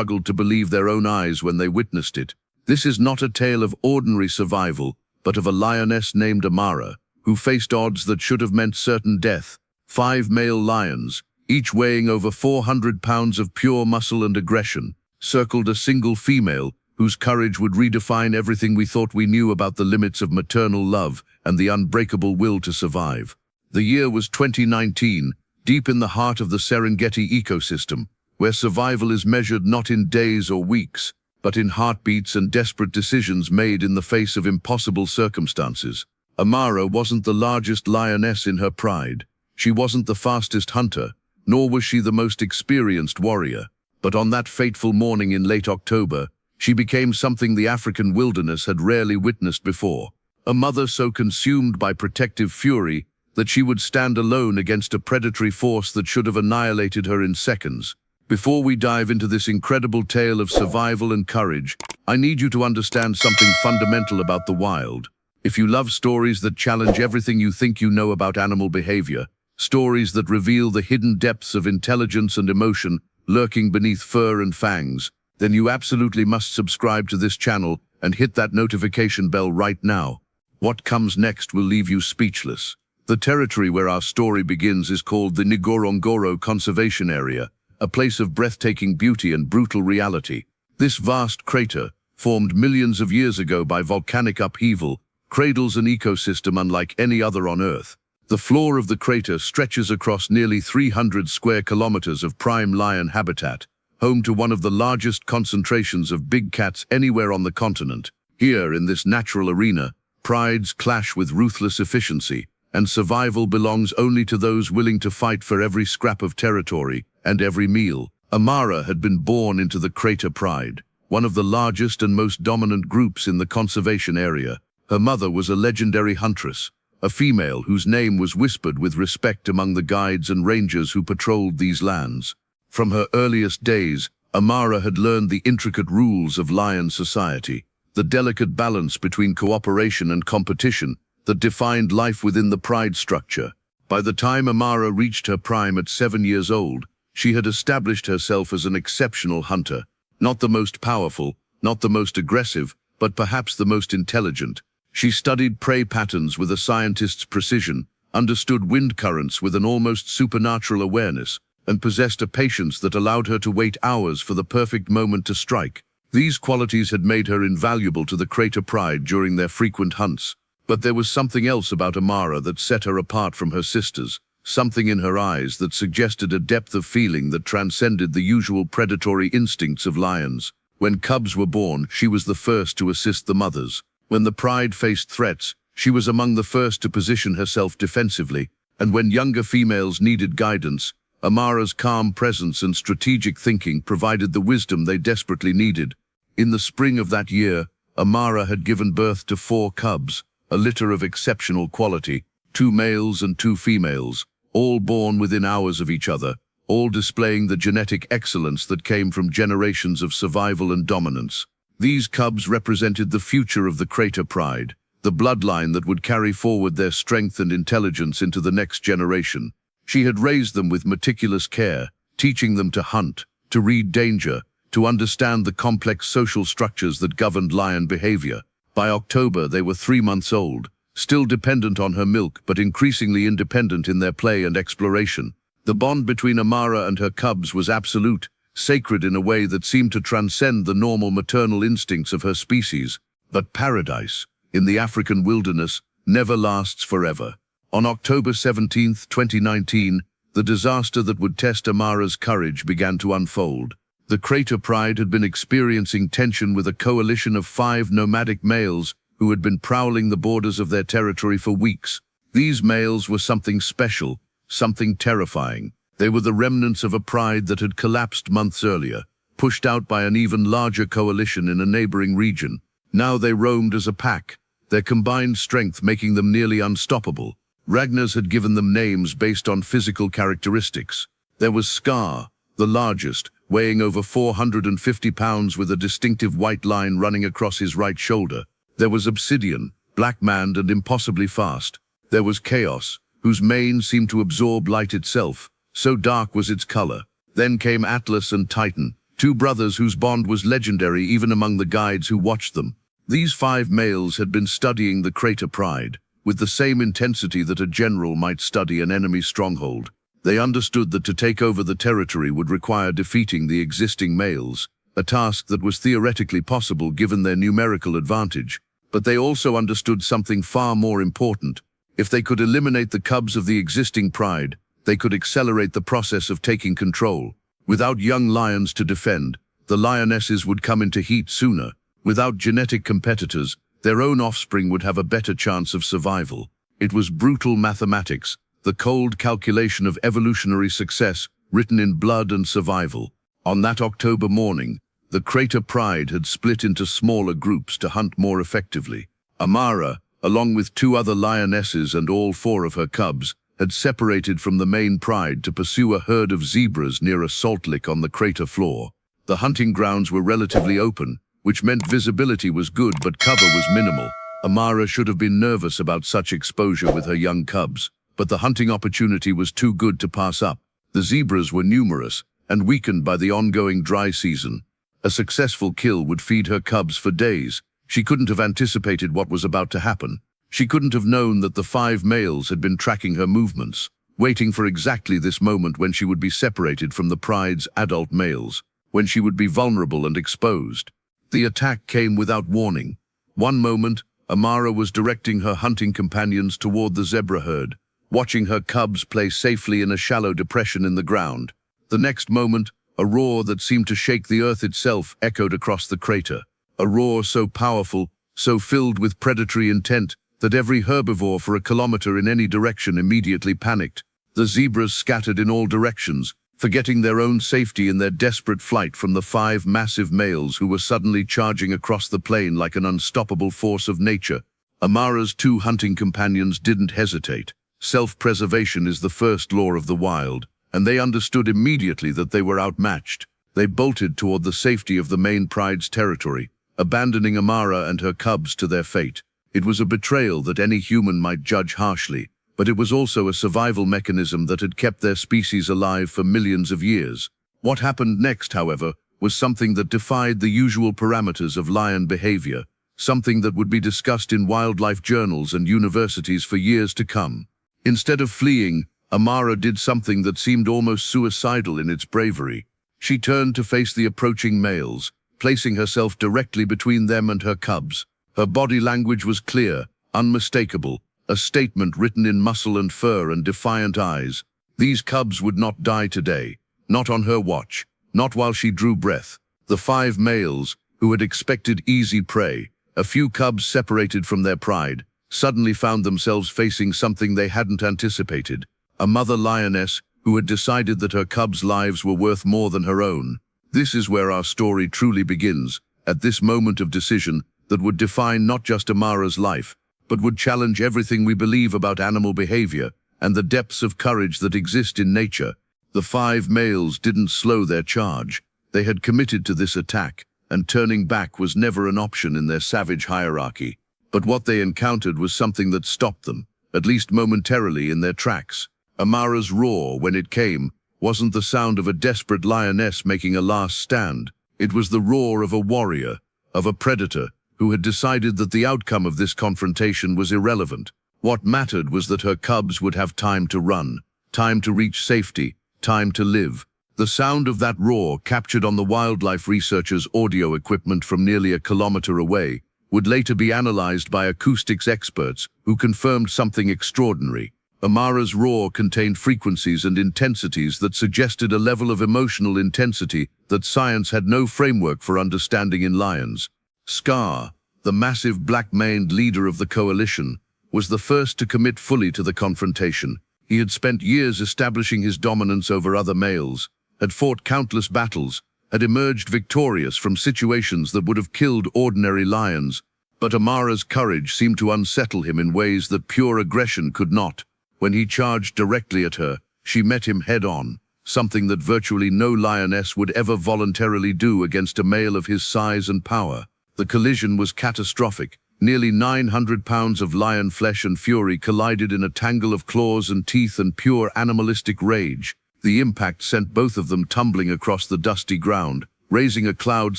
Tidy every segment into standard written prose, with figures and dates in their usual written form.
struggled to believe their own eyes when they witnessed it. This is not a tale of ordinary survival, but of a lioness named Amara, who faced odds that should have meant certain death. 5 male lions, each weighing over 400 pounds of pure muscle and aggression, circled a single female whose courage would redefine everything we thought we knew about the limits of maternal love and the unbreakable will to survive. The year was 2019, deep in the heart of the Serengeti ecosystem, where survival is measured not in days or weeks, but in heartbeats and desperate decisions made in the face of impossible circumstances. Amara wasn't the largest lioness in her pride. She wasn't the fastest hunter, nor was she the most experienced warrior. But on that fateful morning in late October, she became something the African wilderness had rarely witnessed before. A mother so consumed by protective fury that she would stand alone against a predatory force that should have annihilated her in seconds. Before we dive into this incredible tale of survival and courage, I need you to understand something fundamental about the wild. If you love stories that challenge everything you think you know about animal behavior, stories that reveal the hidden depths of intelligence and emotion lurking beneath fur and fangs, then you absolutely must subscribe to this channel and hit that notification bell right now. What comes next will leave you speechless. The territory where our story begins is called the Ngorongoro Conservation Area, a place of breathtaking beauty and brutal reality. This vast crater, formed millions of years ago by volcanic upheaval, cradles an ecosystem unlike any other on Earth. The floor of the crater stretches across nearly 300 square kilometers of prime lion habitat, home to one of the largest concentrations of big cats anywhere on the continent. Here, in this natural arena, prides clash with ruthless efficiency, and survival belongs only to those willing to fight for every scrap of territory and every meal. Amara had been born into the crater pride, one of the largest and most dominant groups in the conservation area. Her mother was a legendary huntress, a female whose name was whispered with respect among the guides and rangers who patrolled these lands. From her earliest days, Amara had learned the intricate rules of lion society, the delicate balance between cooperation and competition that defined life within the pride structure. By the time Amara reached her prime at 7 years old, she had established herself as an exceptional hunter, not the most powerful, not the most aggressive, but perhaps the most intelligent. She studied prey patterns with a scientist's precision, understood wind currents with an almost supernatural awareness, and possessed a patience that allowed her to wait hours for the perfect moment to strike. These qualities had made her invaluable to the crater pride during their frequent hunts. But there was something else about Amara that set her apart from her sisters, something in her eyes that suggested a depth of feeling that transcended the usual predatory instincts of lions. When cubs were born, she was the first to assist the mothers. When the pride faced threats, she was among the first to position herself defensively, and when younger females needed guidance, Amara's calm presence and strategic thinking provided the wisdom they desperately needed. In the spring of that year, Amara had given birth to 4 cubs, a litter of exceptional quality, 2 males and 2 females, all born within hours of each other, all displaying the genetic excellence that came from generations of survival and dominance. These cubs represented the future of the crater pride, the bloodline that would carry forward their strength and intelligence into the next generation. She had raised them with meticulous care, teaching them to hunt, to read danger, to understand the complex social structures that governed lion behavior. By October, they were 3 months old, still dependent on her milk but increasingly independent in their play and exploration. The bond between Amara and her cubs was absolute, sacred in a way that seemed to transcend the normal maternal instincts of her species. But paradise, in the African wilderness, never lasts forever. On October 17, 2019, the disaster that would test Amara's courage began to unfold. The crater pride had been experiencing tension with a coalition of 5 nomadic males who had been prowling the borders of their territory for weeks. These males were something special, something terrifying. They were the remnants of a pride that had collapsed months earlier, pushed out by an even larger coalition in a neighboring region. Now they roamed as a pack, their combined strength making them nearly unstoppable. Ragnars had given them names based on physical characteristics. There was Scar, the largest, weighing over 450 pounds with a distinctive white line running across his right shoulder. There was Obsidian, black-maned and impossibly fast. There was Chaos, whose mane seemed to absorb light itself, so dark was its color. Then came Atlas and Titan, two brothers whose bond was legendary even among the guides who watched them. These 5 males had been studying the crater Pride, with the same intensity that a general might study an enemy stronghold. They understood that to take over the territory would require defeating the existing males, a task that was theoretically possible given their numerical advantage. But they also understood something far more important. If they could eliminate the cubs of the existing Pride, they could accelerate the process of taking control. Without young lions to defend, the lionesses would come into heat sooner. Without genetic competitors, their own offspring would have a better chance of survival. It was brutal mathematics, the cold calculation of evolutionary success written in blood and survival. On that October morning, the crater Pride had split into smaller groups to hunt more effectively. Amara, along with 2 other lionesses and all 4 of her cubs, had separated from the main Pride to pursue a herd of zebras near a salt lick on the crater floor. The hunting grounds were relatively open, which meant visibility was good but cover was minimal. Amara should have been nervous about such exposure with her young cubs, but the hunting opportunity was too good to pass up. The zebras were numerous and weakened by the ongoing dry season. A successful kill would feed her cubs for days. She couldn't have anticipated what was about to happen. She couldn't have known that the 5 males had been tracking her movements, waiting for exactly this moment when she would be separated from the Pride's adult males, when she would be vulnerable and exposed. The attack came without warning. One moment, Amara was directing her hunting companions toward the zebra herd, watching her cubs play safely in a shallow depression in the ground. The next moment, a roar that seemed to shake the earth itself echoed across the crater. A roar so powerful, so filled with predatory intent, that every herbivore for a kilometer in any direction immediately panicked. The zebras scattered in all directions, forgetting their own safety in their desperate flight from the 5 massive males who were suddenly charging across the plain like an unstoppable force of nature. Amara's 2 hunting companions didn't hesitate. Self-preservation is the first law of the wild, and they understood immediately that they were outmatched. They bolted toward the safety of the main Pride's territory, abandoning Amara and her cubs to their fate. It was a betrayal that any human might judge harshly, but it was also a survival mechanism that had kept their species alive for millions of years. What happened next, however, was something that defied the usual parameters of lion behavior, something that would be discussed in wildlife journals and universities for years to come. Instead of fleeing, Amara did something that seemed almost suicidal in its bravery. She turned to face the approaching males, placing herself directly between them and her cubs. Her body language was clear, unmistakable, a statement written in muscle and fur and defiant eyes. These cubs would not die today, not on her watch, not while she drew breath. The 5 males, who had expected easy prey, a few cubs separated from their pride, suddenly found themselves facing something they hadn't anticipated. A mother lioness who had decided that her cubs' lives were worth more than her own. This is where our story truly begins, at this moment of decision that would define not just Amara's life, but would challenge everything we believe about animal behavior and the depths of courage that exist in nature. The 5 males didn't slow their charge. They had committed to this attack, and turning back was never an option in their savage hierarchy. But what they encountered was something that stopped them, at least momentarily, in their tracks. Amara's roar, when it came, wasn't the sound of a desperate lioness making a last stand. It was the roar of a warrior, of a predator, who had decided that the outcome of this confrontation was irrelevant. What mattered was that her cubs would have time to run, time to reach safety, time to live. The sound of that roar, captured on the wildlife researchers' audio equipment from nearly a kilometer away, would later be analyzed by acoustics experts who confirmed something extraordinary. Amara's roar contained frequencies and intensities that suggested a level of emotional intensity that science had no framework for understanding in lions. Scar, the massive black-maned leader of the coalition, was the first to commit fully to the confrontation. He had spent years establishing his dominance over other males, had fought countless battles, had emerged victorious from situations that would have killed ordinary lions. But Amara's courage seemed to unsettle him in ways that pure aggression could not. When he charged directly at her, she met him head-on, something that virtually no lioness would ever voluntarily do against a male of his size and power. The collision was catastrophic. Nearly 900 pounds of lion flesh and fury collided in a tangle of claws and teeth and pure animalistic rage. The impact sent both of them tumbling across the dusty ground, raising a cloud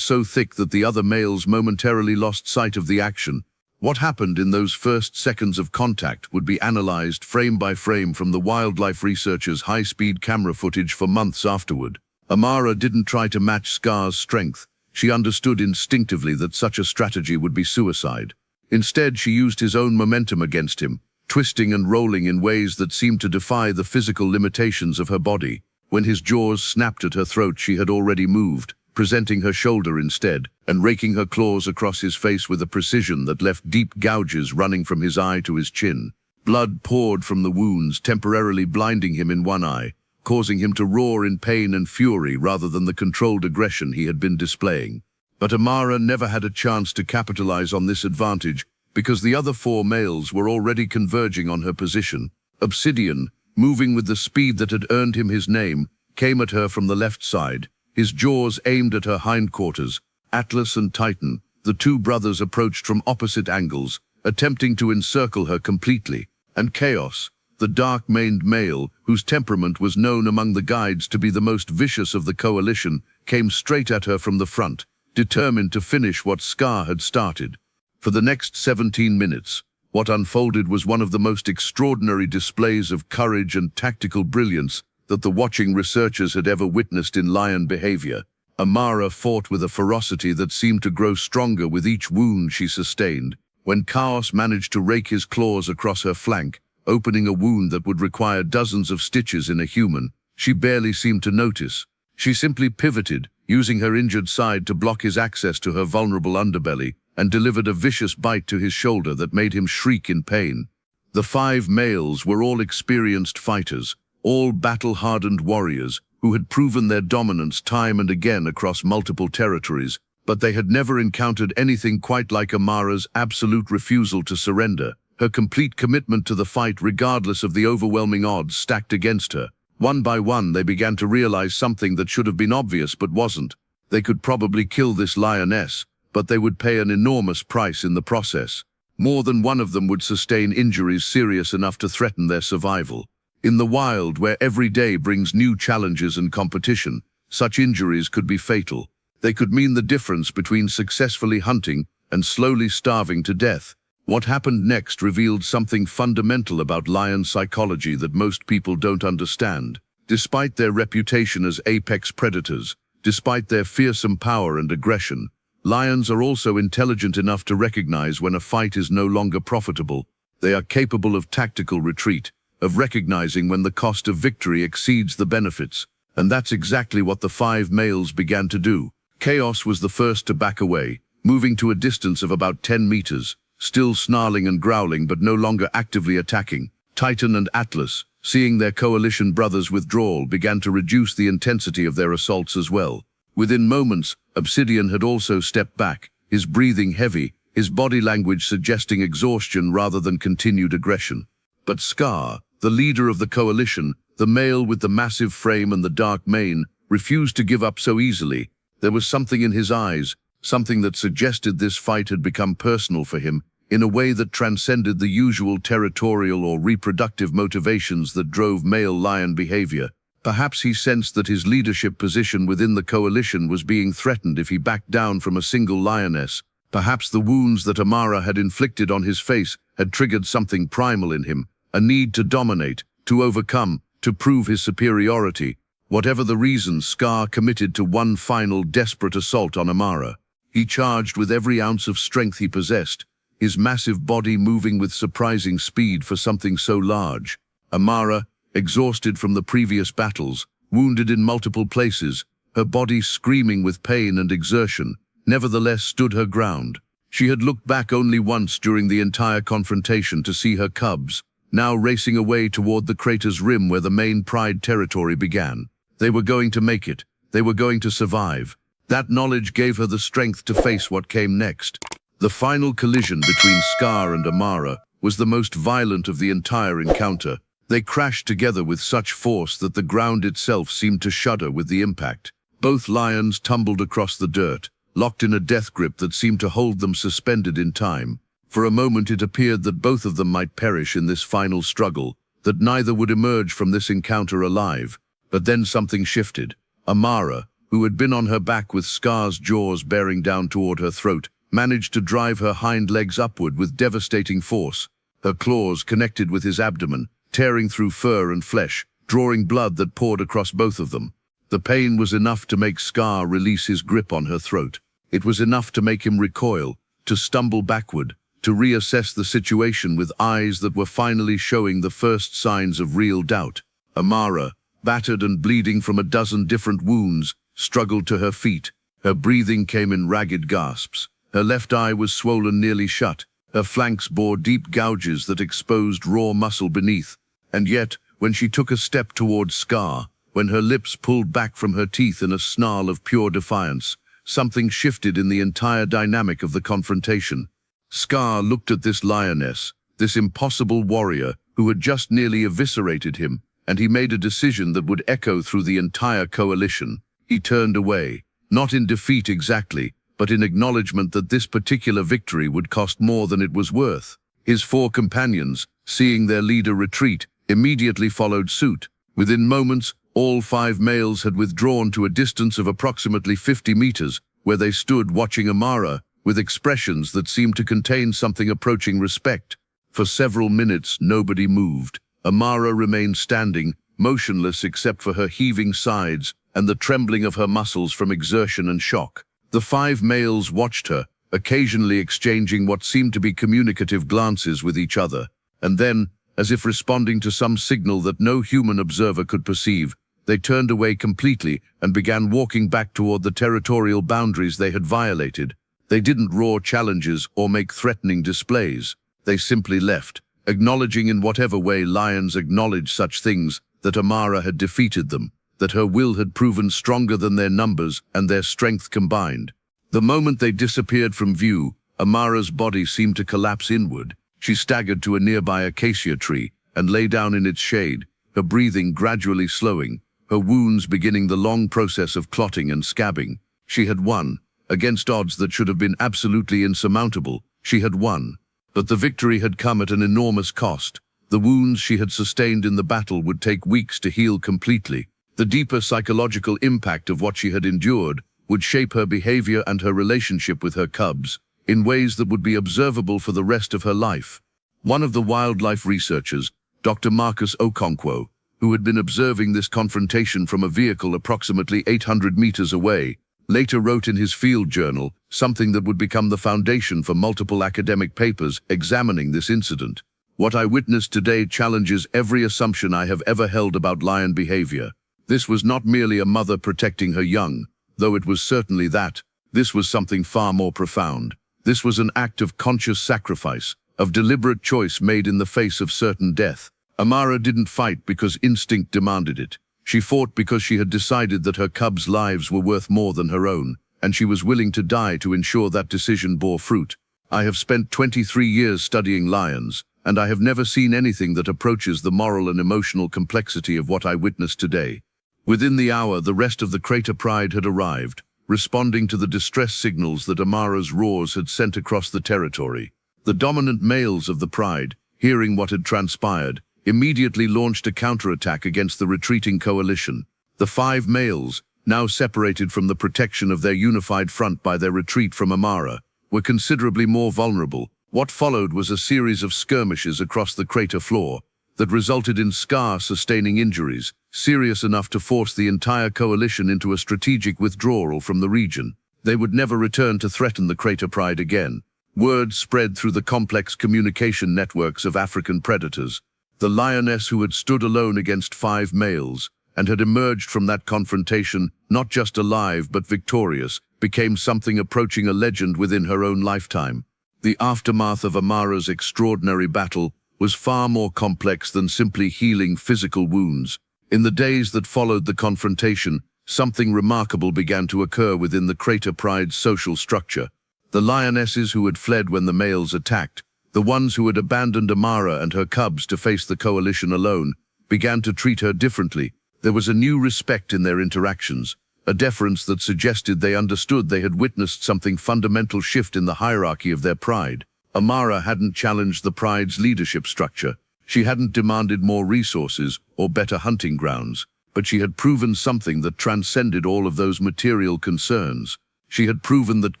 so thick that the other males momentarily lost sight of the action. What happened in those first seconds of contact would be analyzed frame by frame from the wildlife researchers' high-speed camera footage for months afterward. Amara didn't try to match Scar's strength. She understood instinctively that such a strategy would be suicide. Instead, she used his own momentum against him, twisting and rolling in ways that seemed to defy the physical limitations of her body. When his jaws snapped at her throat, she had already moved, presenting her shoulder instead, and raking her claws across his face with a precision that left deep gouges running from his eye to his chin. Blood poured from the wounds, temporarily blinding him in one eye, causing him to roar in pain and fury rather than the controlled aggression he had been displaying. But Amara never had a chance to capitalize on this advantage because the other 4 males were already converging on her position. Obsidian, moving with the speed that had earned him his name, came at her from the left side, his jaws aimed at her hindquarters. Atlas and Titan, the 2 brothers, approached from opposite angles, attempting to encircle her completely. And Chaos, the dark-maned male, whose temperament was known among the guides to be the most vicious of the coalition, came straight at her from the front, determined to finish what Scar had started. For the next 17 minutes, what unfolded was one of the most extraordinary displays of courage and tactical brilliance that the watching researchers had ever witnessed in lion behavior. Amara fought with a ferocity that seemed to grow stronger with each wound she sustained. When Chaos managed to rake his claws across her flank, opening a wound that would require dozens of stitches in a human, she barely seemed to notice. She simply pivoted, using her injured side to block his access to her vulnerable underbelly, and delivered a vicious bite to his shoulder that made him shriek in pain. The 5 males were all experienced fighters, all battle-hardened warriors who had proven their dominance time and again across multiple territories, but they had never encountered anything quite like Amara's absolute refusal to surrender, her complete commitment to the fight regardless of the overwhelming odds stacked against her. One by one, they began to realize something that should have been obvious but wasn't. They could probably kill this lioness, but they would pay an enormous price in the process. More than one of them would sustain injuries serious enough to threaten their survival. In the wild, where every day brings new challenges and competition, such injuries could be fatal. They could mean the difference between successfully hunting and slowly starving to death. What happened next revealed something fundamental about lion psychology that most people don't understand. Despite their reputation as apex predators, despite their fearsome power and aggression, lions are also intelligent enough to recognize when a fight is no longer profitable. They are capable of tactical retreat, of recognizing when the cost of victory exceeds the benefits. And that's exactly what the 5 males began to do. Chaos was the first to back away, moving to a distance of about 10 meters, still snarling and growling but no longer actively attacking. Titan and Atlas, seeing their coalition brothers' withdrawal, began to reduce the intensity of their assaults as well. Within moments, Obsidian had also stepped back, his breathing heavy, his body language suggesting exhaustion rather than continued aggression. But Scar, the leader of the coalition, the male with the massive frame and the dark mane, refused to give up so easily. There was something in his eyes, something that suggested this fight had become personal for him, in a way that transcended the usual territorial or reproductive motivations that drove male lion behavior. Perhaps he sensed that his leadership position within the coalition was being threatened if he backed down from a single lioness. Perhaps the wounds that Amara had inflicted on his face had triggered something primal in him, a need to dominate, to overcome, to prove his superiority. Whatever the reason, Scar committed to one final desperate assault on Amara. He charged with every ounce of strength he possessed, his massive body moving with surprising speed for something so large. Amara, exhausted from the previous battles, wounded in multiple places, her body screaming with pain and exertion, nevertheless stood her ground. She had looked back only once during the entire confrontation to see her cubs, now racing away toward the crater's rim where the main Pride territory began. They were going to make it. They were going to survive. That knowledge gave her the strength to face what came next. The final collision between Scar and Amara was the most violent of the entire encounter. They crashed together with such force that the ground itself seemed to shudder with the impact. Both lions tumbled across the dirt, locked in a death grip that seemed to hold them suspended in time. For a moment it appeared that both of them might perish in this final struggle, that neither would emerge from this encounter alive. But then something shifted. Amara, who had been on her back with Scar's jaws bearing down toward her throat, managed to drive her hind legs upward with devastating force. Her claws connected with his abdomen, tearing through fur and flesh, drawing blood that poured across both of them. The pain was enough to make Scar release his grip on her throat. It was enough to make him recoil, to stumble backward, to reassess the situation with eyes that were finally showing the first signs of real doubt. Amara, battered and bleeding from a dozen different wounds, struggled to her feet. Her breathing came in ragged gasps. Her left eye was swollen nearly shut. Her flanks bore deep gouges that exposed raw muscle beneath. And yet, when she took a step toward Scar, when her lips pulled back from her teeth in a snarl of pure defiance, something shifted in the entire dynamic of the confrontation. Scar looked at this lioness, this impossible warrior who had just nearly eviscerated him, and he made a decision that would echo through the entire coalition. He turned away, not in defeat exactly, but in acknowledgement that this particular victory would cost more than it was worth. His 4 companions, seeing their leader retreat, immediately followed suit. Within moments, all 5 males had withdrawn to a distance of approximately 50 meters, where they stood watching Amara, with expressions that seemed to contain something approaching respect. For several minutes, nobody moved. Amara remained standing, motionless except for her heaving sides and the trembling of her muscles from exertion and shock. The 5 males watched her, occasionally exchanging what seemed to be communicative glances with each other, and then, as if responding to some signal that no human observer could perceive, they turned away completely and began walking back toward the territorial boundaries they had violated. They didn't roar challenges or make threatening displays. They simply left, acknowledging in whatever way lions acknowledge such things, that Amara had defeated them, that her will had proven stronger than their numbers and their strength combined. The moment they disappeared from view, Amara's body seemed to collapse inward. She staggered to a nearby acacia tree and lay down in its shade, her breathing gradually slowing, her wounds beginning the long process of clotting and scabbing. She had won. Against odds that should have been absolutely insurmountable, she had won. But the victory had come at an enormous cost. The wounds she had sustained in the battle would take weeks to heal completely. The deeper psychological impact of what she had endured would shape her behavior and her relationship with her cubs in ways that would be observable for the rest of her life. One of the wildlife researchers, Dr. Marcus Okonkwo, who had been observing this confrontation from a vehicle approximately 800 meters away, later wrote in his field journal something that would become the foundation for multiple academic papers examining this incident. What I witnessed today challenges every assumption I have ever held about lion behavior. This was not merely a mother protecting her young, though it was certainly that. This was something far more profound. This was an act of conscious sacrifice, of deliberate choice made in the face of certain death. Amara didn't fight because instinct demanded it. She fought because she had decided that her cubs' lives were worth more than her own, and she was willing to die to ensure that decision bore fruit. I have spent 23 years studying lions, and I have never seen anything that approaches the moral and emotional complexity of what I witnessed today. Within the hour, the rest of the crater pride had arrived, responding to the distress signals that Amara's roars had sent across the territory. The dominant males of the pride, hearing what had transpired, immediately launched a counterattack against the retreating coalition. The 5 males, now separated from the protection of their unified front by their retreat from Amara, were considerably more vulnerable. What followed was a series of skirmishes across the crater floor that resulted in Scar sustaining injuries, serious enough to force the entire coalition into a strategic withdrawal from the region. They would never return to threaten the crater pride again. Word spread through the complex communication networks of African predators. The lioness who had stood alone against 5 males and had emerged from that confrontation not just alive but victorious, became something approaching a legend within her own lifetime. The aftermath of Amara's extraordinary battle was far more complex than simply healing physical wounds. In the days that followed the confrontation, something remarkable began to occur within the crater pride's social structure. The lionesses who had fled when the males attacked, the ones who had abandoned Amara and her cubs to face the coalition alone, began to treat her differently. There was a new respect in their interactions, a deference that suggested they understood they had witnessed something fundamental shift in the hierarchy of their pride. Amara hadn't challenged the pride's leadership structure. She hadn't demanded more resources or better hunting grounds. but she had proven something that transcended all of those material concerns. She had proven that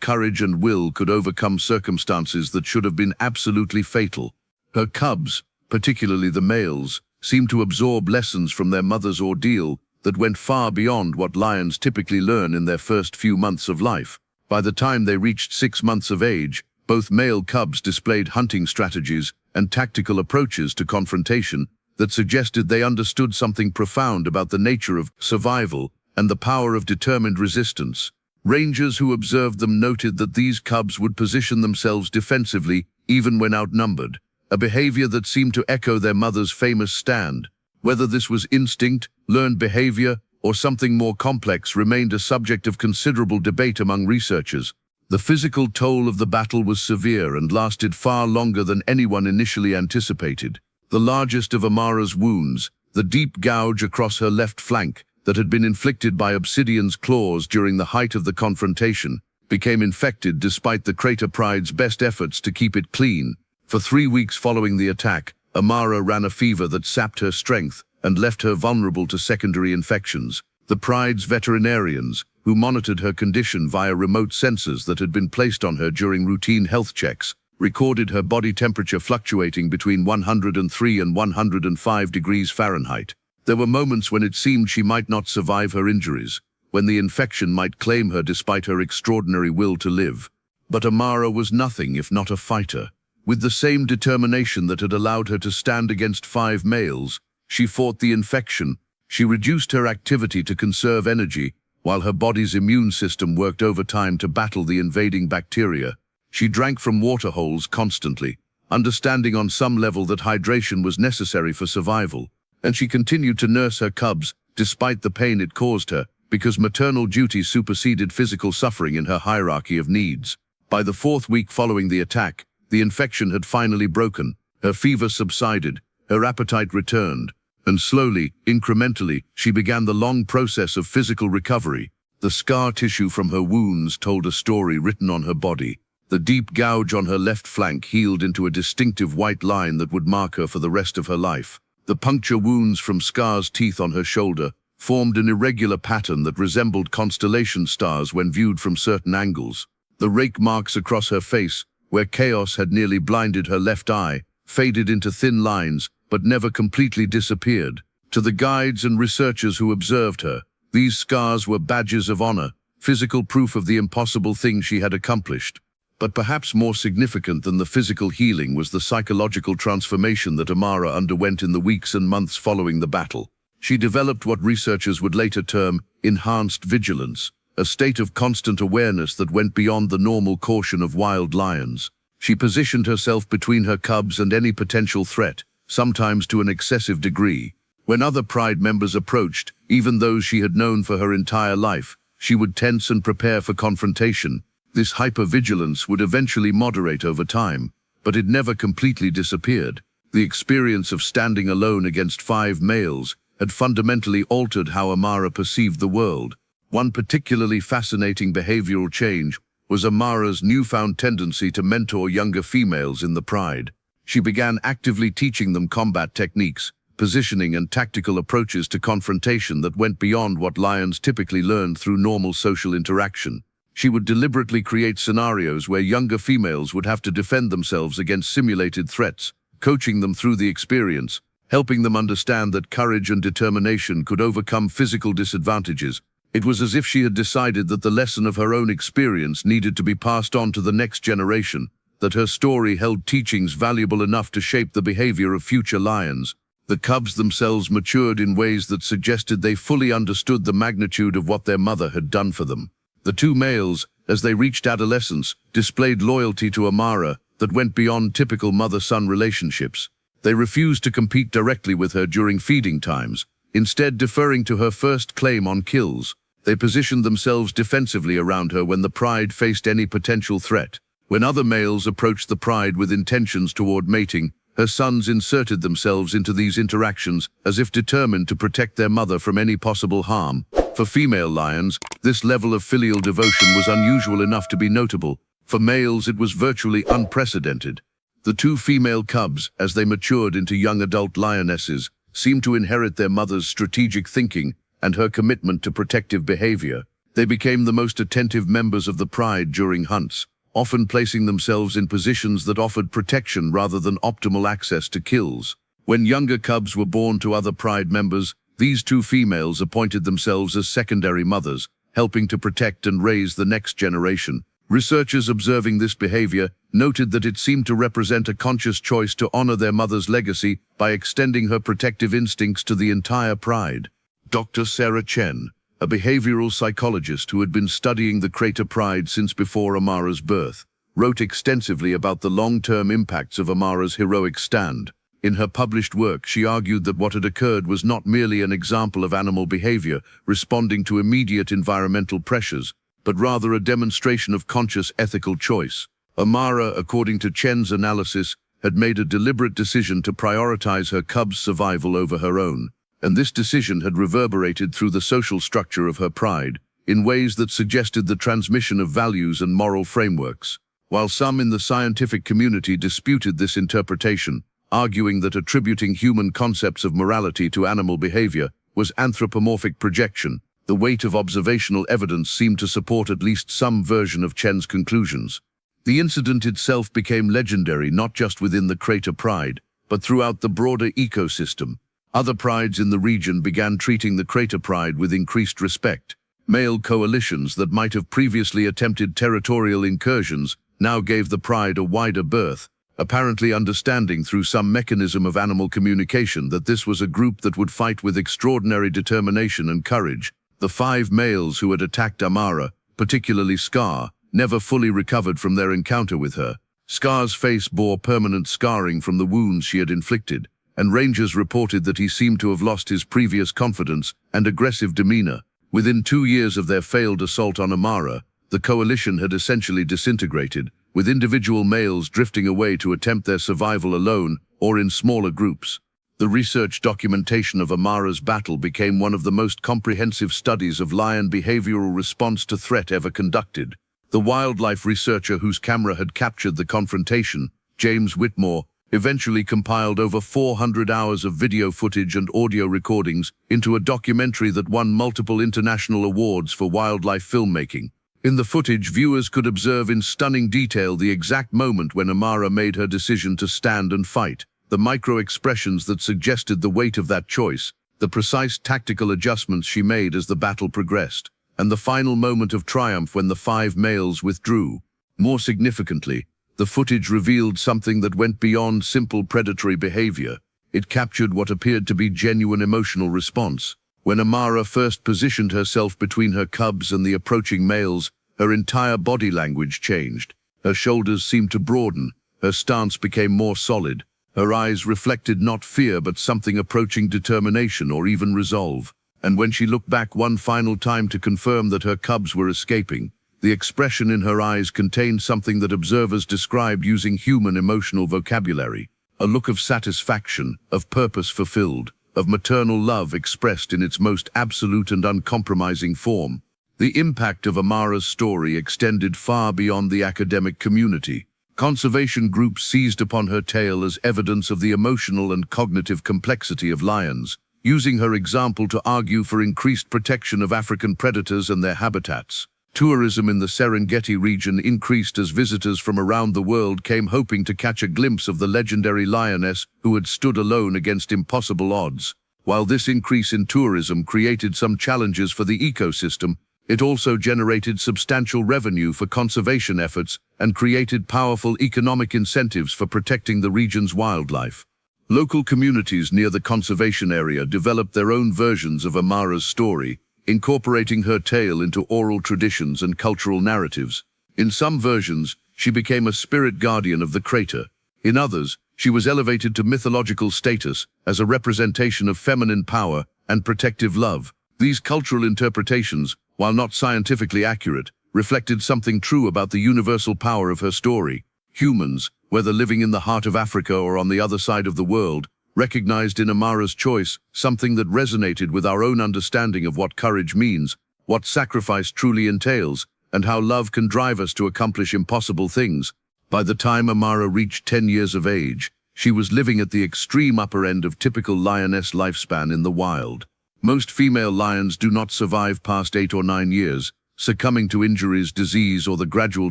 courage and will could overcome circumstances that should have been absolutely fatal. Her cubs, particularly the males, seemed to absorb lessons from their mother's ordeal that went far beyond what lions typically learn in their first few months of life. By the time they reached 6 months of age, both male cubs displayed hunting strategies and tactical approaches to confrontation that suggested they understood something profound about the nature of survival and the power of determined resistance. Rangers who observed them noted that these cubs would position themselves defensively even when outnumbered, a behavior that seemed to echo their mother's famous stand. Whether this was instinct, learned behavior, or something more complex remained a subject of considerable debate among researchers. The physical toll of the battle was severe and lasted far longer than anyone initially anticipated. The largest of Amara's wounds, the deep gouge across her left flank that had been inflicted by Obsidian's claws during the height of the confrontation, became infected despite the Crater Pride's best efforts to keep it clean. For 3 weeks following the attack, Amara ran a fever that sapped her strength and left her vulnerable to secondary infections. The Pride's veterinarians, who monitored her condition via remote sensors that had been placed on her during routine health checks, recorded her body temperature fluctuating between 103 and 105 degrees Fahrenheit. There were moments when it seemed she might not survive her injuries, when the infection might claim her despite her extraordinary will to live. But Amara was nothing if not a fighter. With the same determination that had allowed her to stand against 5 males, she fought the infection. She reduced her activity to conserve energy, while her body's immune system worked overtime to battle the invading bacteria. She drank from water holes constantly, understanding on some level that hydration was necessary for survival, and she continued to nurse her cubs, despite the pain it caused her, because maternal duty superseded physical suffering in her hierarchy of needs. By the 4th week following the attack, the infection had finally broken, her fever subsided, her appetite returned, and slowly, incrementally, she began the long process of physical recovery. The scar tissue from her wounds told a story written on her body. The deep gouge on her left flank healed into a distinctive white line that would mark her for the rest of her life. The puncture wounds from Scar's teeth on her shoulder formed an irregular pattern that resembled constellation stars when viewed from certain angles. The rake marks across her face, where chaos had nearly blinded her left eye, faded into thin lines, but never completely disappeared. To the guides and researchers who observed her, these scars were badges of honor, physical proof of the impossible thing she had accomplished. But perhaps more significant than the physical healing was the psychological transformation that Amara underwent in the weeks and months following the battle. She developed what researchers would later term enhanced vigilance, a state of constant awareness that went beyond the normal caution of wild lions. She positioned herself between her cubs and any potential threat, sometimes to an excessive degree. When other Pride members approached, even those she had known for her entire life, she would tense and prepare for confrontation. This hypervigilance would eventually moderate over time, but it never completely disappeared. The experience of standing alone against 5 males had fundamentally altered how Amara perceived the world. One particularly fascinating behavioral change was Amara's newfound tendency to mentor younger females in the Pride. She began actively teaching them combat techniques, positioning and tactical approaches to confrontation that went beyond what lions typically learned through normal social interaction. She would deliberately create scenarios where younger females would have to defend themselves against simulated threats, coaching them through the experience, helping them understand that courage and determination could overcome physical disadvantages. It was as if she had decided that the lesson of her own experience needed to be passed on to the next generation, that her story held teachings valuable enough to shape the behavior of future lions. The cubs themselves matured in ways that suggested they fully understood the magnitude of what their mother had done for them. The 2 males, as they reached adolescence, displayed loyalty to Amara that went beyond typical mother-son relationships. They refused to compete directly with her during feeding times, instead deferring to her first claim on kills. They positioned themselves defensively around her when the Pride faced any potential threat. When other males approached the Pride with intentions toward mating, her sons inserted themselves into these interactions as if determined to protect their mother from any possible harm. For female lions, this level of filial devotion was unusual enough to be notable. For males, it was virtually unprecedented. The 2 female cubs, as they matured into young adult lionesses, seemed to inherit their mother's strategic thinking and her commitment to protective behavior. They became the most attentive members of the pride during hunts, often placing themselves in positions that offered protection rather than optimal access to kills. When younger cubs were born to other pride members, these two females appointed themselves as secondary mothers, helping to protect and raise the next generation. Researchers observing this behavior noted that it seemed to represent a conscious choice to honor their mother's legacy by extending her protective instincts to the entire pride. Dr. Sarah Chen, a behavioral psychologist who had been studying the crater pride since before Amara's birth, wrote extensively about the long-term impacts of Amara's heroic stand. In her published work, she argued that what had occurred was not merely an example of animal behavior responding to immediate environmental pressures, but rather a demonstration of conscious ethical choice. Amara, according to Chen's analysis, had made a deliberate decision to prioritize her cub's survival over her own, and this decision had reverberated through the social structure of her pride in ways that suggested the transmission of values and moral frameworks. While some in the scientific community disputed this interpretation, arguing that attributing human concepts of morality to animal behavior was anthropomorphic projection, the weight of observational evidence seemed to support at least some version of Chen's conclusions. The incident itself became legendary not just within the crater pride, but throughout the broader ecosystem. Other prides in the region began treating the crater pride with increased respect. Male coalitions that might have previously attempted territorial incursions now gave the pride a wider berth, apparently understanding through some mechanism of animal communication that this was a group that would fight with extraordinary determination and courage. The 5 males who had attacked Amara, particularly Scar, never fully recovered from their encounter with her. Scar's face bore permanent scarring from the wounds she had inflicted, and rangers reported that he seemed to have lost his previous confidence and aggressive demeanor. Within 2 years of their failed assault on Amara, the coalition had essentially disintegrated, with individual males drifting away to attempt their survival alone or in smaller groups. The research documentation of Amara's battle became one of the most comprehensive studies of lion behavioral response to threat ever conducted. The wildlife researcher whose camera had captured the confrontation, James Whitmore, eventually compiled over 400 hours of video footage and audio recordings into a documentary that won multiple international awards for wildlife filmmaking. In the footage, viewers could observe in stunning detail the exact moment when Amara made her decision to stand and fight, the micro-expressions that suggested the weight of that choice, the precise tactical adjustments she made as the battle progressed, and the final moment of triumph when the 5 males withdrew. More significantly, the footage revealed something that went beyond simple predatory behavior. It captured what appeared to be genuine emotional response. When Amara first positioned herself between her cubs and the approaching males, her entire body language changed. Her shoulders seemed to broaden, her stance became more solid. Her eyes reflected not fear but something approaching determination or even resolve. And when she looked back one final time to confirm that her cubs were escaping, the expression in her eyes contained something that observers described using human emotional vocabulary. A look of satisfaction, of purpose fulfilled, of maternal love expressed in its most absolute and uncompromising form. The impact of Amara's story extended far beyond the academic community. Conservation groups seized upon her tale as evidence of the emotional and cognitive complexity of lions, using her example to argue for increased protection of African predators and their habitats. Tourism in the Serengeti region increased as visitors from around the world came hoping to catch a glimpse of the legendary lioness who had stood alone against impossible odds. While this increase in tourism created some challenges for the ecosystem, it also generated substantial revenue for conservation efforts and created powerful economic incentives for protecting the region's wildlife. Local communities near the conservation area developed their own versions of Amara's story, incorporating her tale into oral traditions and cultural narratives. In some versions, she became a spirit guardian of the crater. In others, she was elevated to mythological status as a representation of feminine power and protective love. These cultural interpretations, while not scientifically accurate, reflected something true about the universal power of her story. Humans, whether living in the heart of Africa or on the other side of the world, recognized in Amara's choice something that resonated with our own understanding of what courage means, what sacrifice truly entails, and how love can drive us to accomplish impossible things. By the time Amara reached 10 years of age, she was living at the extreme upper end of typical lioness lifespan in the wild. Most female lions do not survive past 8 or 9 years, succumbing to injuries, disease, or the gradual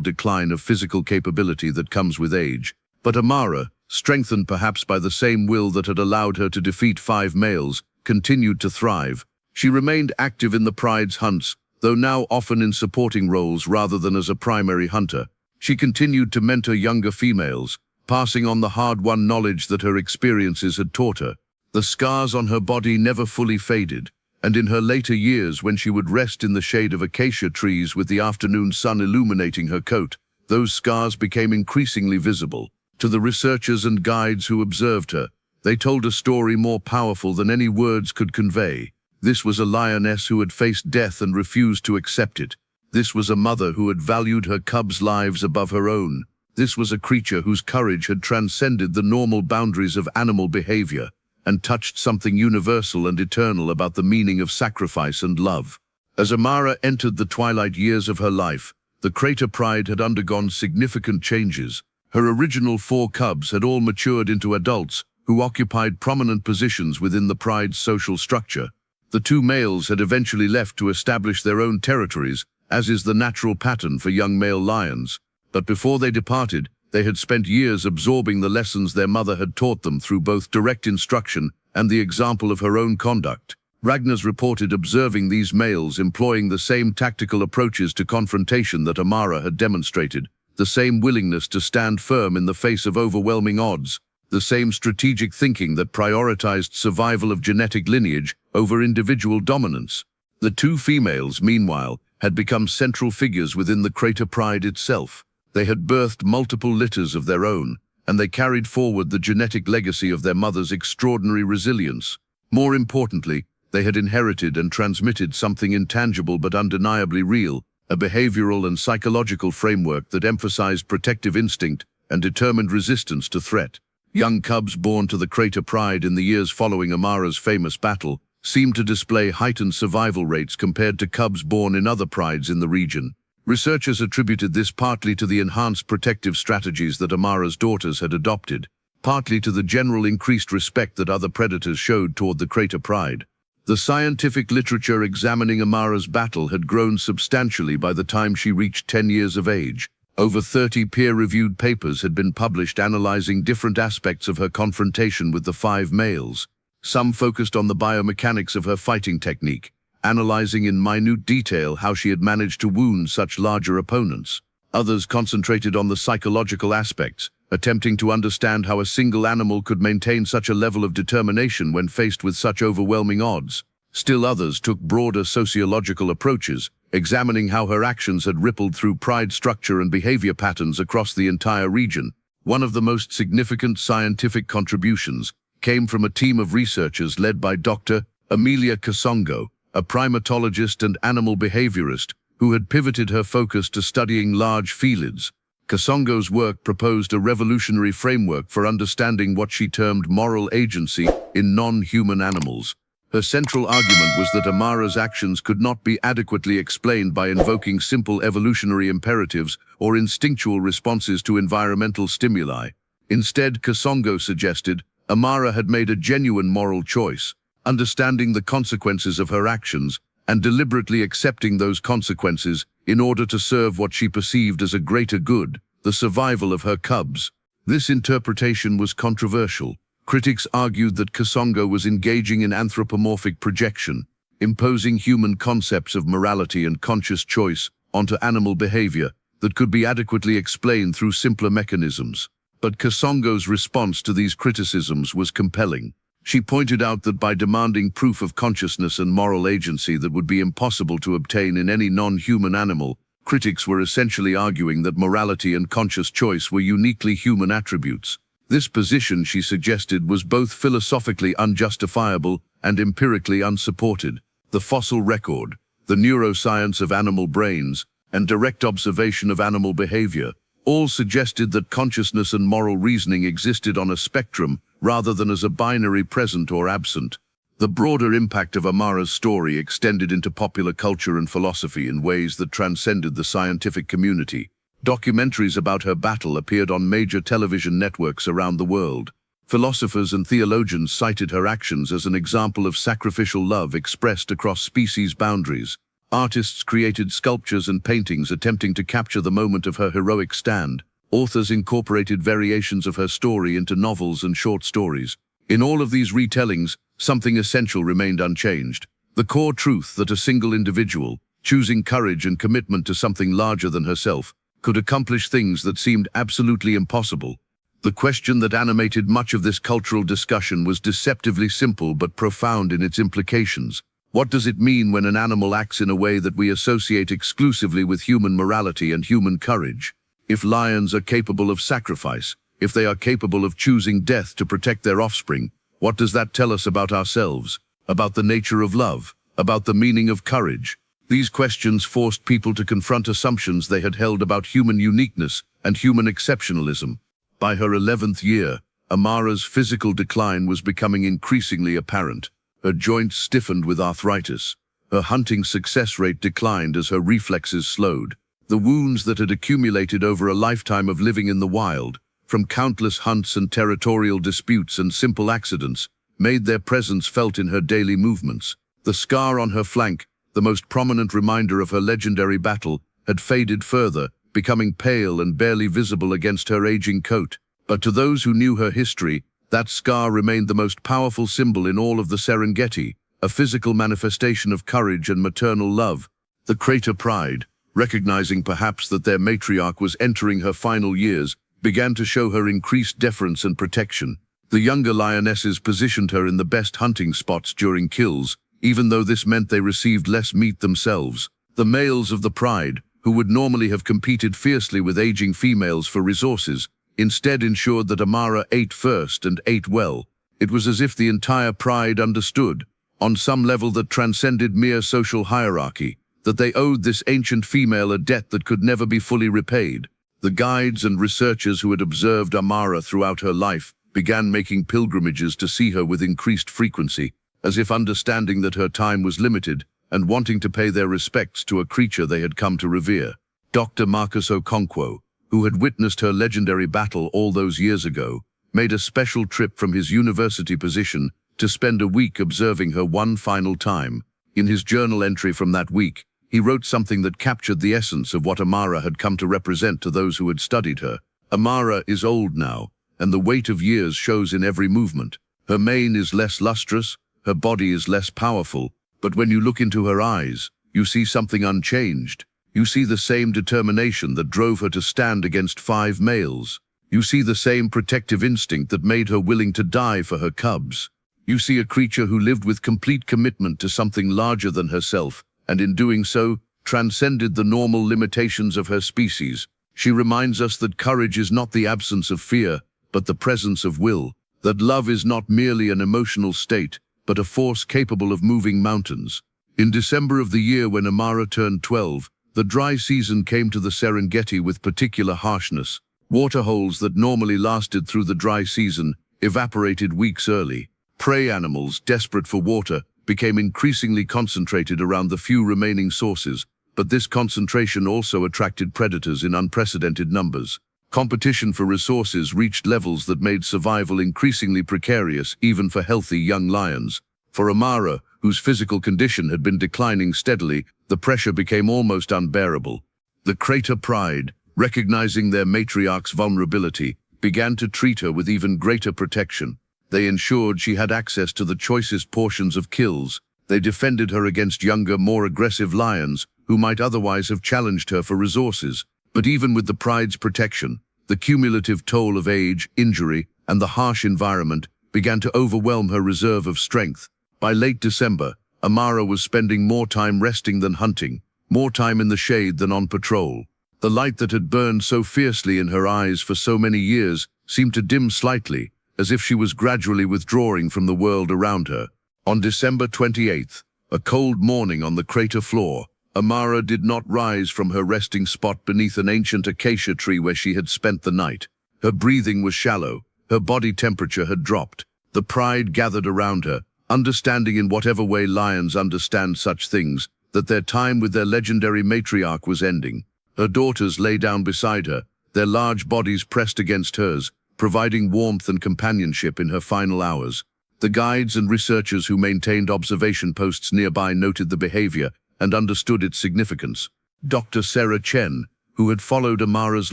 decline of physical capability that comes with age. But Amara, strengthened perhaps by the same will that had allowed her to defeat 5 males, continued to thrive. She remained active in the pride's hunts, though now often in supporting roles rather than as a primary hunter. She continued to mentor younger females, passing on the hard-won knowledge that her experiences had taught her. The scars on her body never fully faded, and in her later years, when she would rest in the shade of acacia trees with the afternoon sun illuminating her coat, those scars became increasingly visible. To the researchers and guides who observed her, they told a story more powerful than any words could convey. This was a lioness who had faced death and refused to accept it. This was a mother who had valued her cubs' lives above her own. This was a creature whose courage had transcended the normal boundaries of animal behavior and touched something universal and eternal about the meaning of sacrifice and love. As Amara entered the twilight years of her life, the crater pride had undergone significant changes. Her original 4 cubs had all matured into adults who occupied prominent positions within the pride's social structure. The 2 males had eventually left to establish their own territories, as is the natural pattern for young male lions. But before they departed, they had spent years absorbing the lessons their mother had taught them through both direct instruction and the example of her own conduct. Ragnars reported observing these males employing the same tactical approaches to confrontation that Amara had demonstrated, the same willingness to stand firm in the face of overwhelming odds, the same strategic thinking that prioritized survival of genetic lineage over individual dominance. The 2 females, meanwhile, had become central figures within the crater pride itself. They had birthed multiple litters of their own, and they carried forward the genetic legacy of their mother's extraordinary resilience. More importantly, they had inherited and transmitted something intangible but undeniably real, a behavioral and psychological framework that emphasized protective instinct and determined resistance to threat. Young cubs born to the crater pride in the years following Amara's famous battle seemed to display heightened survival rates compared to cubs born in other prides in the region. Researchers attributed this partly to the enhanced protective strategies that Amara's daughters had adopted, partly to the general increased respect that other predators showed toward the crater pride. The scientific literature examining Amara's battle had grown substantially by the time she reached 10 years of age. Over 30 peer-reviewed papers had been published analyzing different aspects of her confrontation with the 5 males. Some focused on the biomechanics of her fighting technique, analyzing in minute detail how she had managed to wound such larger opponents. Others concentrated on the psychological aspects, attempting to understand how a single animal could maintain such a level of determination when faced with such overwhelming odds. Still others took broader sociological approaches, examining how her actions had rippled through pride structure and behavior patterns across the entire region. One of the most significant scientific contributions came from a team of researchers led by Dr. Amelia Kasongo, a primatologist and animal behaviorist who had pivoted her focus to studying large felids. Kasongo's work proposed a revolutionary framework for understanding what she termed moral agency in non-human animals. Her central argument was that Amara's actions could not be adequately explained by invoking simple evolutionary imperatives or instinctual responses to environmental stimuli. Instead, Kasongo suggested, Amara had made a genuine moral choice, understanding the consequences of her actions and deliberately accepting those consequences in order to serve what she perceived as a greater good, the survival of her cubs. This interpretation was controversial. Critics argued that Kasongo was engaging in anthropomorphic projection, imposing human concepts of morality and conscious choice onto animal behavior that could be adequately explained through simpler mechanisms. But Kasongo's response to these criticisms was compelling. She pointed out that by demanding proof of consciousness and moral agency that would be impossible to obtain in any non-human animal, critics were essentially arguing that morality and conscious choice were uniquely human attributes. This position, she suggested, was both philosophically unjustifiable and empirically unsupported. The fossil record, the neuroscience of animal brains, and direct observation of animal behavior all suggested that consciousness and moral reasoning existed on a spectrum rather than as a binary present or absent. The broader impact of Amara's story extended into popular culture and philosophy in ways that transcended the scientific community. Documentaries about her battle appeared on major television networks around the world. Philosophers and theologians cited her actions as an example of sacrificial love expressed across species boundaries. Artists created sculptures and paintings attempting to capture the moment of her heroic stand. Authors incorporated variations of her story into novels and short stories. In all of these retellings, something essential remained unchanged. The core truth that a single individual, choosing courage and commitment to something larger than herself, could accomplish things that seemed absolutely impossible. The question that animated much of this cultural discussion was deceptively simple but profound in its implications. What does it mean when an animal acts in a way that we associate exclusively with human morality and human courage? If lions are capable of sacrifice, if they are capable of choosing death to protect their offspring, what does that tell us about ourselves, about the nature of love, about the meaning of courage? These questions forced people to confront assumptions they had held about human uniqueness and human exceptionalism. By her 11th year, Amara's physical decline was becoming increasingly apparent. Her joints stiffened with arthritis. Her hunting success rate declined as her reflexes slowed. The wounds that had accumulated over a lifetime of living in the wild, from countless hunts and territorial disputes and simple accidents, made their presence felt in her daily movements. The scar on her flank, the most prominent reminder of her legendary battle, had faded further, becoming pale and barely visible against her aging coat. But to those who knew her history, that scar remained the most powerful symbol in all of the Serengeti, a physical manifestation of courage and maternal love. The crater pride, recognizing perhaps that their matriarch was entering her final years, began to show her increased deference and protection. The younger lionesses positioned her in the best hunting spots during kills, even though this meant they received less meat themselves. The males of the pride, who would normally have competed fiercely with aging females for resources, instead ensured that Amara ate first and ate well. It was as if the entire pride understood, on some level that transcended mere social hierarchy, that they owed this ancient female a debt that could never be fully repaid. The guides and researchers who had observed Amara throughout her life began making pilgrimages to see her with increased frequency, as if understanding that her time was limited and wanting to pay their respects to a creature they had come to revere. Dr. Marcus Okonkwo, who had witnessed her legendary battle all those years ago, made a special trip from his university position to spend a week observing her one final time. In his journal entry from that week, he wrote something that captured the essence of what Amara had come to represent to those who had studied her. Amara is old now, and the weight of years shows in every movement. Her mane is less lustrous, her body is less powerful, but when you look into her eyes, you see something unchanged. You see the same determination that drove her to stand against 5 males. You see the same protective instinct that made her willing to die for her cubs. You see a creature who lived with complete commitment to something larger than herself, and in doing so, transcended the normal limitations of her species. She reminds us that courage is not the absence of fear, but the presence of will, that love is not merely an emotional state, but a force capable of moving mountains. In December of the year when Amara turned 12, the dry season came to the Serengeti with particular harshness. Waterholes that normally lasted through the dry season evaporated weeks early. Prey animals, desperate for water, became increasingly concentrated around the few remaining sources, but this concentration also attracted predators in unprecedented numbers. Competition for resources reached levels that made survival increasingly precarious even for healthy young lions. For Amara, whose physical condition had been declining steadily, the pressure became almost unbearable. The crater pride, recognizing their matriarch's vulnerability, began to treat her with even greater protection. They ensured she had access to the choicest portions of kills. They defended her against younger, more aggressive lions who might otherwise have challenged her for resources. But even with the pride's protection, the cumulative toll of age, injury, and the harsh environment began to overwhelm her reserve of strength. By late December, Amara was spending more time resting than hunting, more time in the shade than on patrol. The light that had burned so fiercely in her eyes for so many years seemed to dim slightly, as if she was gradually withdrawing from the world around her. On December 28th, a cold morning on the crater floor, Amara did not rise from her resting spot beneath an ancient acacia tree where she had spent the night. Her breathing was shallow, her body temperature had dropped. The pride gathered around her, understanding in whatever way lions understand such things, that their time with their legendary matriarch was ending. Her daughters lay down beside her, their large bodies pressed against hers, providing warmth and companionship in her final hours. The guides and researchers who maintained observation posts nearby noted the behavior and understood its significance. Dr. Sarah Chen, who had followed Amara's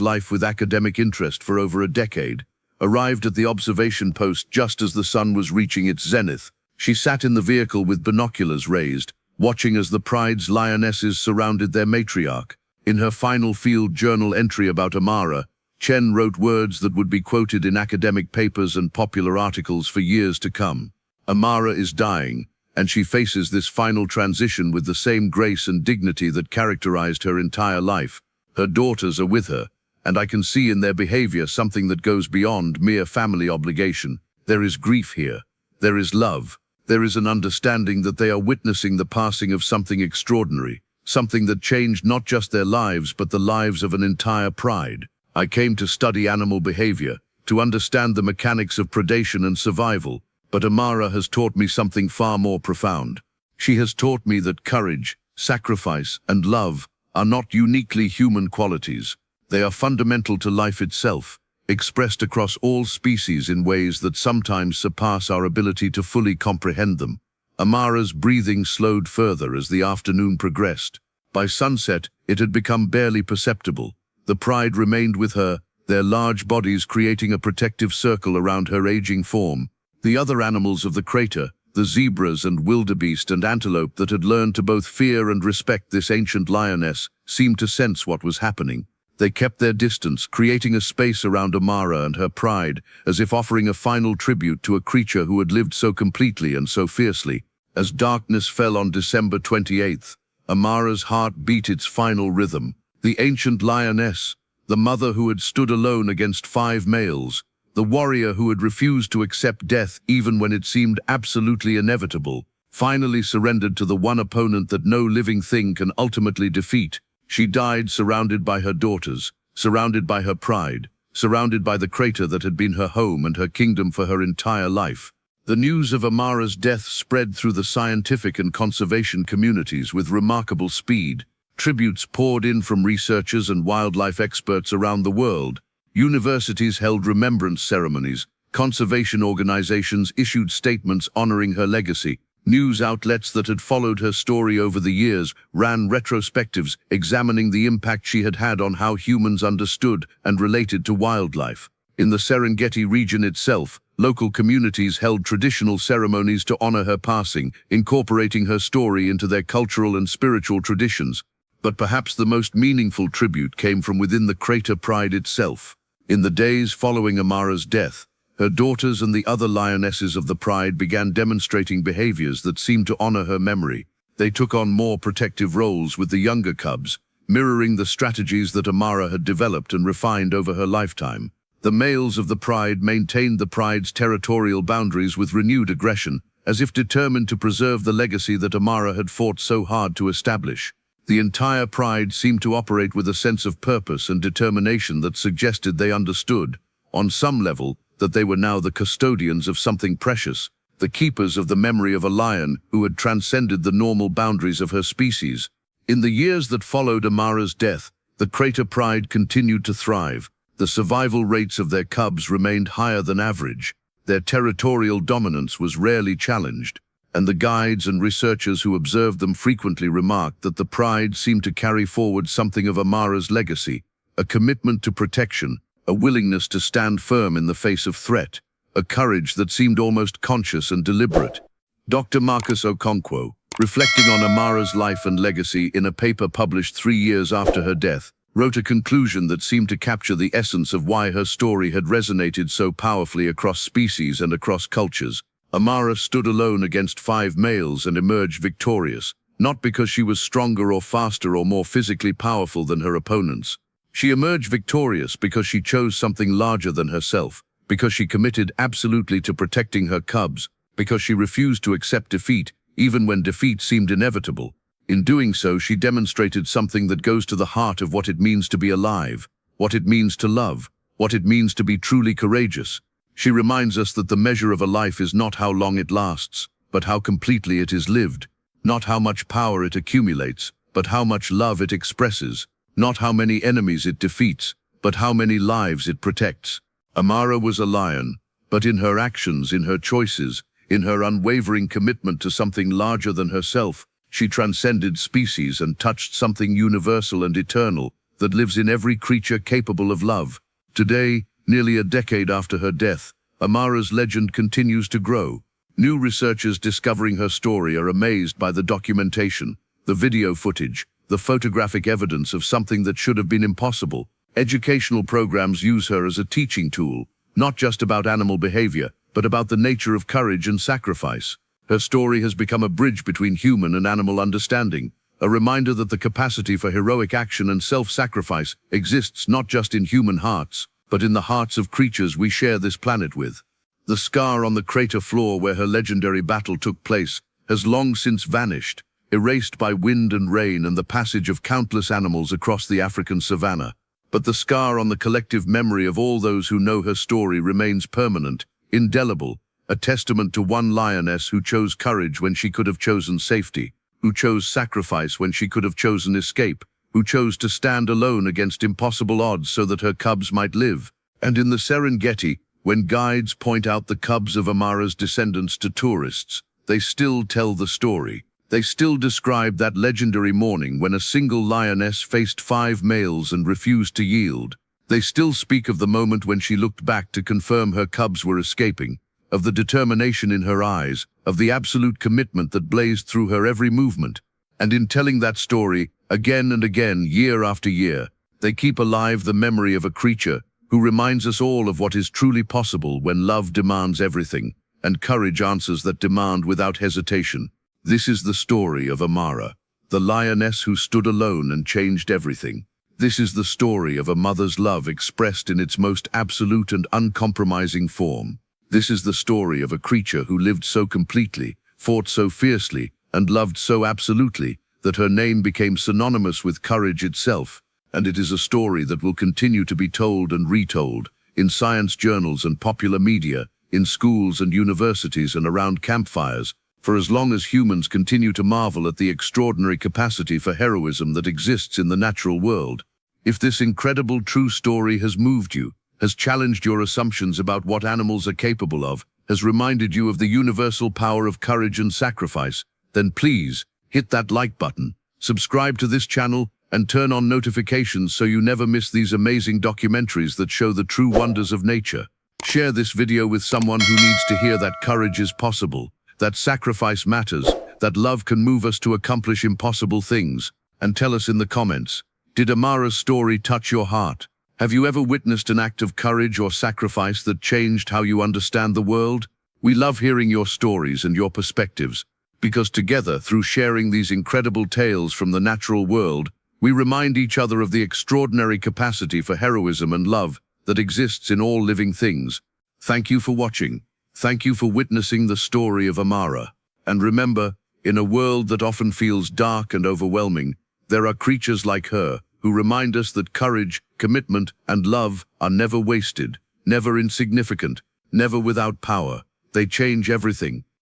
life with academic interest for over a decade, arrived at the observation post just as the sun was reaching its zenith. She sat in the vehicle with binoculars raised, watching as the pride's lionesses surrounded their matriarch. In her final field journal entry about Amara, Chen wrote words that would be quoted in academic papers and popular articles for years to come. Amara is dying, and she faces this final transition with the same grace and dignity that characterized her entire life. Her daughters are with her, and I can see in their behavior something that goes beyond mere family obligation. There is grief here. There is love. There is an understanding that they are witnessing the passing of something extraordinary, something that changed not just their lives but the lives of an entire pride. I came to study animal behavior, to understand the mechanics of predation and survival, but Amara has taught me something far more profound. She has taught me that courage, sacrifice, and love are not uniquely human qualities. They are fundamental to life itself, expressed across all species in ways that sometimes surpass our ability to fully comprehend them. Amara's breathing slowed further as the afternoon progressed. By sunset, it had become barely perceptible. The pride remained with her, their large bodies creating a protective circle around her aging form. The other animals of the crater, the zebras and wildebeest and antelope that had learned to both fear and respect this ancient lioness, seemed to sense what was happening. They kept their distance, creating a space around Amara and her pride, as if offering a final tribute to a creature who had lived so completely and so fiercely. As darkness fell on December 28th, Amara's heart beat its final rhythm. The ancient lioness, the mother who had stood alone against 5 males, the warrior who had refused to accept death even when it seemed absolutely inevitable, finally surrendered to the one opponent that no living thing can ultimately defeat. She died surrounded by her daughters, surrounded by her pride, surrounded by the crater that had been her home and her kingdom for her entire life. The news of Amara's death spread through the scientific and conservation communities with remarkable speed. Tributes poured in from researchers and wildlife experts around the world. Universities held remembrance ceremonies. Conservation organizations issued statements honoring her legacy. News outlets that had followed her story over the years ran retrospectives examining the impact she had had on how humans understood and related to wildlife. In the Serengeti region itself, local communities held traditional ceremonies to honor her passing, incorporating her story into their cultural and spiritual traditions. But perhaps the most meaningful tribute came from within the crater pride itself. In the days following Amara's death, her daughters and the other lionesses of the pride began demonstrating behaviors that seemed to honor her memory. They took on more protective roles with the younger cubs, mirroring the strategies that Amara had developed and refined over her lifetime. The males of the pride maintained the pride's territorial boundaries with renewed aggression, as if determined to preserve the legacy that Amara had fought so hard to establish. The entire pride seemed to operate with a sense of purpose and determination that suggested they understood, on some level, that they were now the custodians of something precious, the keepers of the memory of a lion who had transcended the normal boundaries of her species. In the years that followed Amara's death, the crater pride continued to thrive. The survival rates of their cubs remained higher than average. Their territorial dominance was rarely challenged, and the guides and researchers who observed them frequently remarked that the pride seemed to carry forward something of Amara's legacy, a commitment to protection, a willingness to stand firm in the face of threat, a courage that seemed almost conscious and deliberate. Dr. Marcus Okonkwo, reflecting on Amara's life and legacy in a paper published 3 years after her death, wrote a conclusion that seemed to capture the essence of why her story had resonated so powerfully across species and across cultures. Amara stood alone against 5 males and emerged victorious, not because she was stronger or faster or more physically powerful than her opponents. She emerged victorious because she chose something larger than herself, because she committed absolutely to protecting her cubs, because she refused to accept defeat, even when defeat seemed inevitable. In doing so, she demonstrated something that goes to the heart of what it means to be alive, what it means to love, what it means to be truly courageous. She reminds us that the measure of a life is not how long it lasts, but how completely it is lived, not how much power it accumulates, but how much love it expresses, not how many enemies it defeats, but how many lives it protects. Amara was a lion, but in her actions, in her choices, in her unwavering commitment to something larger than herself, she transcended species and touched something universal and eternal that lives in every creature capable of love. Today, nearly a decade after her death, Amara's legend continues to grow. New researchers discovering her story are amazed by the documentation, the video footage, the photographic evidence of something that should have been impossible. Educational programs use her as a teaching tool, not just about animal behavior, but about the nature of courage and sacrifice. Her story has become a bridge between human and animal understanding, a reminder that the capacity for heroic action and self-sacrifice exists not just in human hearts, but in the hearts of creatures we share this planet with. The scar on the crater floor where her legendary battle took place has long since vanished, erased by wind and rain and the passage of countless animals across the African savannah. But the scar on the collective memory of all those who know her story remains permanent, indelible, a testament to one lioness who chose courage when she could have chosen safety, who chose sacrifice when she could have chosen escape, who chose to stand alone against impossible odds so that her cubs might live. And in the Serengeti, when guides point out the cubs of Amara's descendants to tourists, they still tell the story. They still describe that legendary morning when a single lioness faced 5 males and refused to yield. They still speak of the moment when she looked back to confirm her cubs were escaping, of the determination in her eyes, of the absolute commitment that blazed through her every movement. And in telling that story, again and again, year after year, they keep alive the memory of a creature who reminds us all of what is truly possible when love demands everything, and courage answers that demand without hesitation. This is the story of Amara, the lioness who stood alone and changed everything. This is the story of a mother's love expressed in its most absolute and uncompromising form. This is the story of a creature who lived so completely, fought so fiercely, and loved so absolutely that her name became synonymous with courage itself. And it is a story that will continue to be told and retold in science journals and popular media, in schools and universities and around campfires, for as long as humans continue to marvel at the extraordinary capacity for heroism that exists in the natural world. If this incredible true story has moved you, has challenged your assumptions about what animals are capable of, has reminded you of the universal power of courage and sacrifice, then please hit that like button, subscribe to this channel, and turn on notifications so you never miss these amazing documentaries that show the true wonders of nature. Share this video with someone who needs to hear that courage is possible, that sacrifice matters, that love can move us to accomplish impossible things. And tell us in the comments, did Amara's story touch your heart? Have you ever witnessed an act of courage or sacrifice that changed how you understand the world? We love hearing your stories and your perspectives, because together, through sharing these incredible tales from the natural world, we remind each other of the extraordinary capacity for heroism and love that exists in all living things. Thank you for watching. Thank you for witnessing the story of Amara. And remember, in a world that often feels dark and overwhelming, there are creatures like her who remind us that courage, commitment, and love are never wasted, never insignificant, never without power. They change everything.